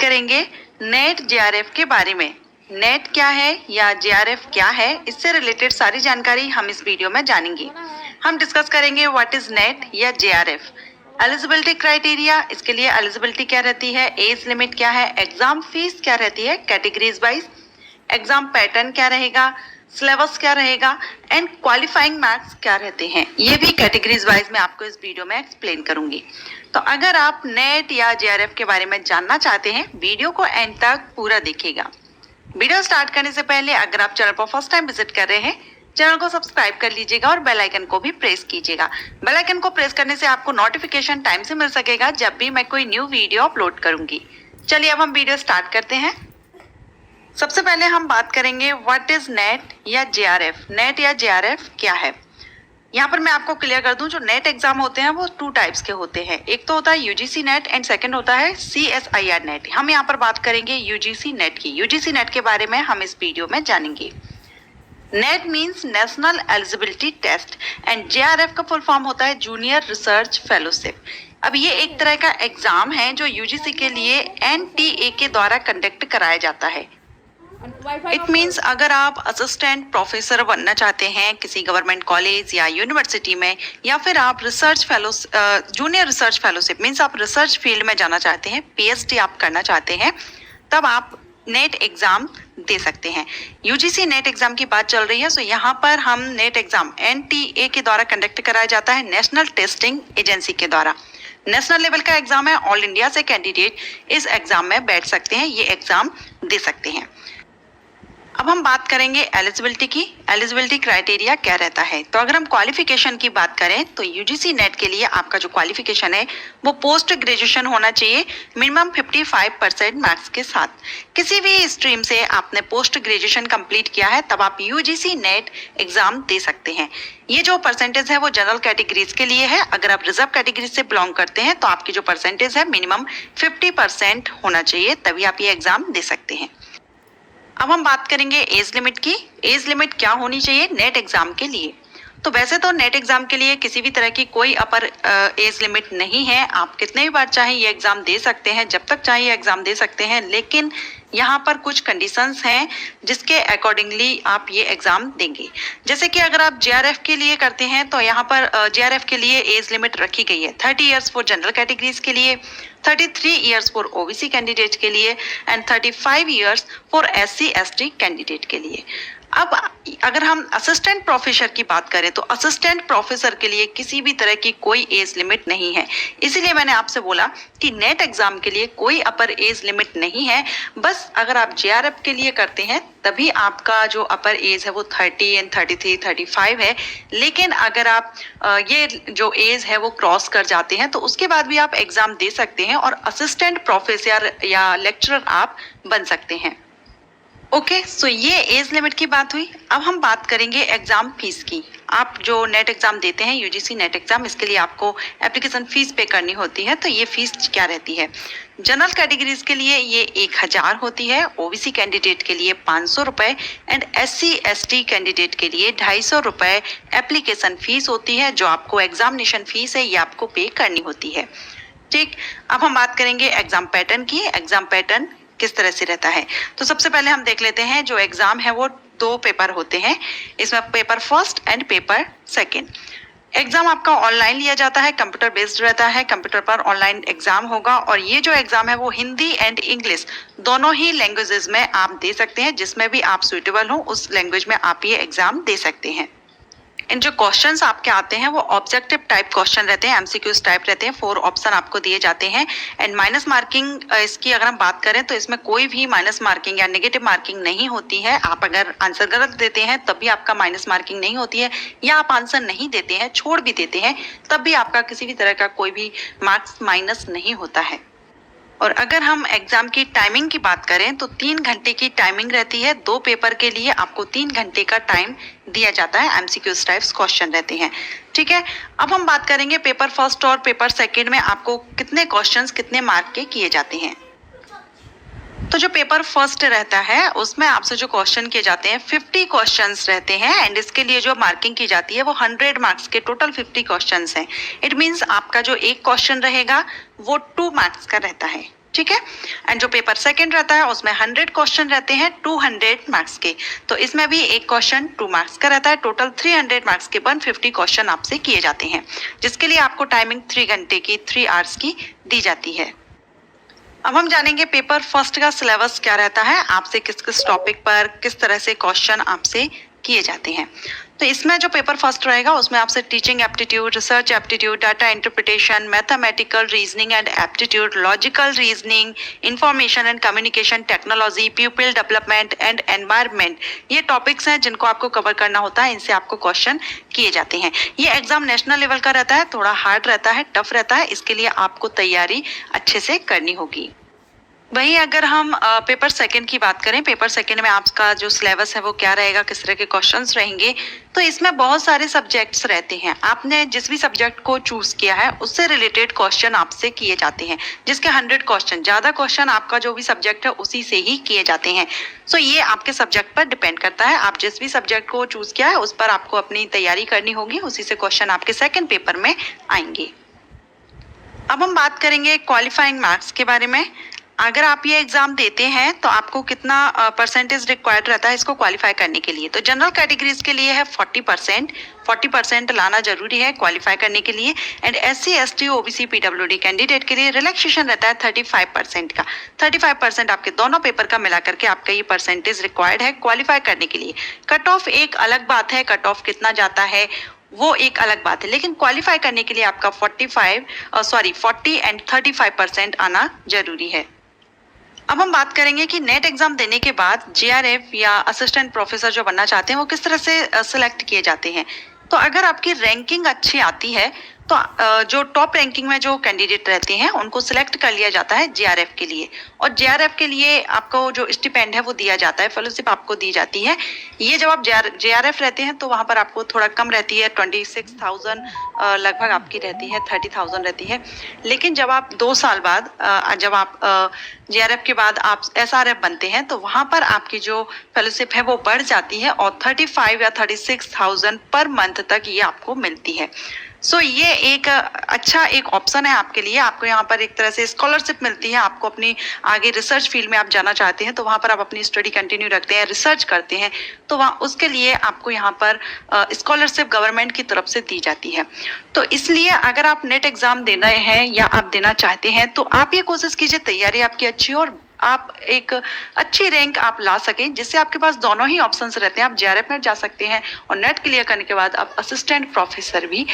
करेंगे net JRF के बारे में। नेट क्या है या जेआरएफ क्या है, इससे रिलेटेड सारी जानकारी हम इस वीडियो में जानेंगे। हम डिस्कस करेंगे व्हाट इज नेट या जेआरएफ, एलिजिबिलिटी क्राइटेरिया, इसके लिए एलिजिबिलिटी क्या रहती है, एज लिमिट क्या है, एग्जाम फीस क्या रहती है कैटेगरीज वाइज, एग्जाम पैटर्न क्या रहेगा, सिलेबस क्या रहेगा एंड क्वालिफाइंग मार्क्स क्या रहते हैं, ये भी कैटेगरीज वाइज मैं आपको इस वीडियो में एक्सप्लेन करूंगी। तो अगर आप नेट या जेआरएफ के बारे में जानना चाहते हैं, वीडियो को एंड तक पूरा देखिएगा। वीडियो स्टार्ट करने से पहले अगर आप चैनल पर फर्स्ट टाइम विजिट कर रहे हैं, चैनल को सब्सक्राइब कर लीजिएगा और बेल आइकन को भी प्रेस कीजिएगा। बेल आइकन को प्रेस करने से आपको नोटिफिकेशन टाइम से मिल सकेगा जब भी मैं कोई न्यू वीडियो अपलोड करूंगी। चलिए अब हम वीडियो स्टार्ट करते हैं। सबसे पहले हम बात करेंगे व्हाट इज नेट या जेआरएफ। नेट या जेआरएफ क्या है, यहाँ पर मैं आपको क्लियर कर दूं, जो नेट एग्जाम होते हैं वो 2 टाइप्स के होते हैं। एक तो होता है यूजीसी नेट एंड सेकंड होता है सीएसआईआर नेट। हम यहाँ पर बात करेंगे यूजीसी नेट की। यूजीसी नेट के बारे में हम इस वीडियो में जानेंगे। NET means national eligibility test and JRF का फुल फॉर्म होता है जूनियर रिसर्च फेलोशिप। अब ये एक तरह का एग्जाम है जो यूजीसी के लिए एनटीए के द्वारा कंडक्ट कराया जाता है। इट मीन्स अगर आप असिस्टेंट प्रोफेसर बनना चाहते हैं किसी गवर्नमेंट कॉलेज या यूनिवर्सिटी में, या फिर आप research fellow junior research fellowship means आप रिसर्च फील्ड में जाना चाहते हैं, पीएचडी आप करना चाहते हैं, तब आप नेट एग्जाम दे सकते हैं। यूजीसी नेट एग्जाम की बात चल रही है, सो यहाँ पर हम नेट एग्जाम एनटीए के द्वारा कंडक्ट कराया जाता है, नेशनल टेस्टिंग एजेंसी के द्वारा। नेशनल लेवल का एग्जाम है, ऑल इंडिया से कैंडिडेट इस एग्जाम में बैठ सकते हैं, ये एग्जाम दे सकते हैं। अब हम बात करेंगे एलिजिबिलिटी की। एलिजिबिलिटी क्राइटेरिया क्या रहता है, तो अगर हम क्वालिफिकेशन की बात करें तो यूजीसी नेट के लिए आपका जो क्वालिफिकेशन है वो पोस्ट ग्रेजुएशन होना चाहिए, मिनिमम 55% मार्क्स के साथ। किसी भी स्ट्रीम से आपने पोस्ट ग्रेजुएशन कंप्लीट किया है तब आप यूजीसी नेट एग्जाम दे सकते हैं। ये जो परसेंटेज है वो जनरल कैटेगरीज के लिए है। अगर आप रिजर्व कैटेगरी से बिलोंग करते हैं तो आपकी जो परसेंटेज है मिनिमम 50% होना चाहिए, तभी आप ये एग्जाम दे सकते हैं। अब हम बात करेंगे एज लिमिट की। एज लिमिट क्या होनी चाहिए नेट एग्जाम के लिए, तो वैसे तो नेट एग्जाम के लिए किसी भी तरह की कोई अपर एज लिमिट नहीं है। आप कितने भी बार चाहें ये एग्जाम दे सकते हैं, जब तक चाहें एग्जाम दे सकते हैं, लेकिन यहाँ पर कुछ कंडीशंस हैं जिसके अकॉर्डिंगली आप ये एग्जाम देंगे। जैसे कि अगर आप जेआरएफ के लिए करते हैं तो यहाँ पर जेआरएफ के लिए एज लिमिट रखी गई है 30 इयर्स फॉर जनरल कैटेगरीज के लिए, 33 इयर्स फॉर ओबीसी कैंडिडेट के लिए and 35 years for SC ST candidate के लिए। अब अगर हम असिस्टेंट प्रोफेसर की बात करें तो असिस्टेंट प्रोफेसर के लिए किसी भी तरह की कोई एज लिमिट नहीं है। इसीलिए मैंने आपसे बोला कि नेट एग्जाम के लिए कोई अपर एज लिमिट नहीं है। बस अगर आप जेआरएफ के लिए करते हैं तभी आपका जो अपर एज है वो 30 एंड 33, 35 है। लेकिन अगर आप ये जो एज है वो क्रॉस कर जाते हैं तो उसके बाद भी आप एग्जाम दे सकते हैं और असिस्टेंट प्रोफेसर या लेक्चरर आप बन सकते हैं। ओके, सो ये एज लिमिट की बात हुई। अब हम बात करेंगे एग्जाम फीस की। आप जो नेट एग्जाम देते हैं यूजीसी नेट एग्जाम, इसके लिए आपको एप्लीकेशन फीस पे करनी होती है। तो ये फीस क्या रहती है, जनरल कैटेगरीज के लिए ये 1000 होती है, ओबीसी कैंडिडेट के लिए 500 रुपए एंड एससी एसटी कैंडिडेट के लिए 250 रुपए एप्लीकेशन फीस होती है। जो आपको एग्जामिनेशन फीस है ये आपको पे करनी होती है। ठीक, अब हम बात करेंगे एग्जाम पैटर्न की। एग्जाम पैटर्न किस तरह से रहता है, तो सबसे पहले हम देख लेते हैं जो एग्जाम है वो 2 पेपर होते हैं। इसमें paper first and paper second. Exam आपका ऑनलाइन लिया जाता है, कंप्यूटर बेस्ड रहता है, कंप्यूटर पर ऑनलाइन एग्जाम होगा। और ये जो एग्जाम है वो हिंदी एंड इंग्लिश दोनों ही लैंग्वेजेस में आप दे सकते हैं, जिसमें भी आप सुइटेबल हो उस लैंग्वेज में आप ये एग्जाम दे सकते हैं। इन जो क्वेश्चंस आपके आते हैं वो ऑब्जेक्टिव टाइप क्वेश्चन रहते हैं, एमसीक्यूज टाइप रहते हैं। 4 ऑप्शन आपको दिए जाते हैं एंड माइनस मार्किंग इसकी अगर हम बात करें तो इसमें कोई भी माइनस मार्किंग या नेगेटिव मार्किंग नहीं होती है। आप अगर आंसर गलत देते हैं तब भी आपका माइनस मार्किंग नहीं होती है, या आप आंसर नहीं देते हैं, छोड़ भी देते हैं, तब भी आपका किसी भी तरह का कोई भी मार्क्स माइनस नहीं होता है। और अगर हम एग्जाम की टाइमिंग की बात करें तो 3 घंटे की टाइमिंग रहती है। 2 पेपर के लिए आपको 3 घंटे का टाइम दिया जाता है, एमसीक्यूज टाइप्स क्वेश्चन रहते हैं। ठीक है, अब हम बात करेंगे पेपर फर्स्ट और पेपर सेकंड में आपको कितने क्वेश्चंस कितने मार्क के किए जाते हैं। तो जो पेपर फर्स्ट रहता है उसमें आपसे जो क्वेश्चन किए जाते हैं 50 क्वेश्चंस रहते हैं एंड इसके लिए जो मार्किंग की जाती है वो 100 मार्क्स के टोटल 50 क्वेश्चंस हैं। इट मींस आपका जो एक क्वेश्चन रहेगा वो 2 मार्क्स का रहता है। ठीक है। एंड जो पेपर सेकंड रहता है उसमें 100 क्वेश्चन रहते हैं 200 मार्क्स के। तो इसमें भी एक क्वेश्चन 2 मार्क्स का रहता है। टोटल 300 मार्क्स के 150 क्वेश्चन आपसे किए जाते हैं, जिसके लिए आपको टाइमिंग 3 घंटे की 3 आवर्स की दी जाती है। अब हम जानेंगे पेपर फर्स्ट का सिलेबस क्या रहता है, आपसे किस किस टॉपिक पर किस तरह से क्वेश्चन आपसे किए जाते हैं। तो इसमें जो पेपर फर्स्ट रहेगा उसमें आपसे teaching aptitude, research aptitude, data interpretation, mathematical reasoning and aptitude, logical reasoning, information and communication technology, people development and environment, ये टॉपिक्स हैं जिनको आपको कवर करना होता है। इनसे आपको क्वेश्चन किए जाते हैं। ये एग्जाम नेशनल लेवल का रहता है, थोड़ा हार्ड रहता है, टफ रहता है, इसके लिए आपको तैयारी अच्छे से करनी होगी। वहीं अगर हम पेपर सेकंड की बात करें, पेपर सेकंड में आपका जो सिलेबस है वो क्या रहेगा, किस तरह के क्वेश्चंस रहेंगे, तो इसमें बहुत सारे सब्जेक्ट्स रहते हैं। आपने जिस भी सब्जेक्ट को चूज किया है उससे रिलेटेड क्वेश्चन आपसे किए जाते हैं, जिसके 100 क्वेश्चन, ज्यादा क्वेश्चन आपका जो भी सब्जेक्ट है उसी से ही किए जाते हैं। सो ये आपके सब्जेक्ट पर डिपेंड करता है, आप जिस भी सब्जेक्ट को चूज किया है उस पर आपको अपनी तैयारी करनी होगी, उसी से क्वेश्चन आपके सेकेंड पेपर में आएंगे। अब हम बात करेंगे क्वालिफाइंग मार्क्स के बारे में। अगर आप ये एग्जाम देते हैं तो आपको कितना परसेंटेज रिक्वायर्ड रहता है इसको क्वालिफाई करने के लिए। तो जनरल कैटेगरीज के लिए है 40% लाना जरूरी है क्वालिफाई करने के लिए। And SC ST OBC PWD candidate के लिए रिलैक्सेशन रहता है 35% का। 35% आपके दोनों पेपर का मिला करके आपका ये परसेंटेज रिक्वायर्ड है क्वालिफाई करने के लिए। कट ऑफ एक अलग बात है, कट ऑफ कितना जाता है वो एक अलग बात है, लेकिन क्वालिफाई करने के लिए आपका 40 एंड 35% आना जरूरी है। अब हम बात करेंगे कि नेट एग्जाम देने के बाद JRF या असिस्टेंट प्रोफेसर जो बनना चाहते हैं वो किस तरह से सिलेक्ट किए जाते हैं। तो अगर आपकी रैंकिंग अच्छी आती है तो जो टॉप रैंकिंग में जो कैंडिडेट रहते हैं उनको सिलेक्ट कर लिया जाता है JRF के लिए। और JRF के लिए आपको जो स्टिपेंड है वो दिया जाता है, फेलोशिप आपको दी जाती है। ये जब आप JRF रहते हैं तो वहाँ पर आपको थोड़ा कम रहती है, 26,000 लगभग आपकी रहती है, 30,000 रहती है। लेकिन जब आप 2 साल बाद जब आप JRF के बाद आप SRF बनते हैं तो वहाँ पर आपकी जो फेलोशिप है वो बढ़ जाती है और 35 या 36,000 पर मंथ तक ये आपको मिलती है। सो ये एक अच्छा एक ऑप्शन है आपके लिए। आपको यहाँ पर एक तरह से स्कॉलरशिप मिलती है, आपको अपनी आगे रिसर्च फील्ड में आप जाना चाहते हैं तो वहाँ पर आप अपनी स्टडी कंटिन्यू रखते हैं, रिसर्च करते हैं, तो वहाँ उसके लिए आपको यहाँ पर स्कॉलरशिप गवर्नमेंट की तरफ से दी जाती है। तो इसलिए अगर आप नेट एग्जाम दे रहे हैं या आप देना चाहते हैं तो आप ये कोशिश कीजिए तैयारी आपकी अच्छी और आप एक अच्छी रैंक आप ला सकें, जिससे आपके पास दोनों ही ऑप्शंस रहते हैं। आप JRF में जा सकते हैं और नेट क्लियर करने के बाद आप असिस्टेंट प्रोफेसर भी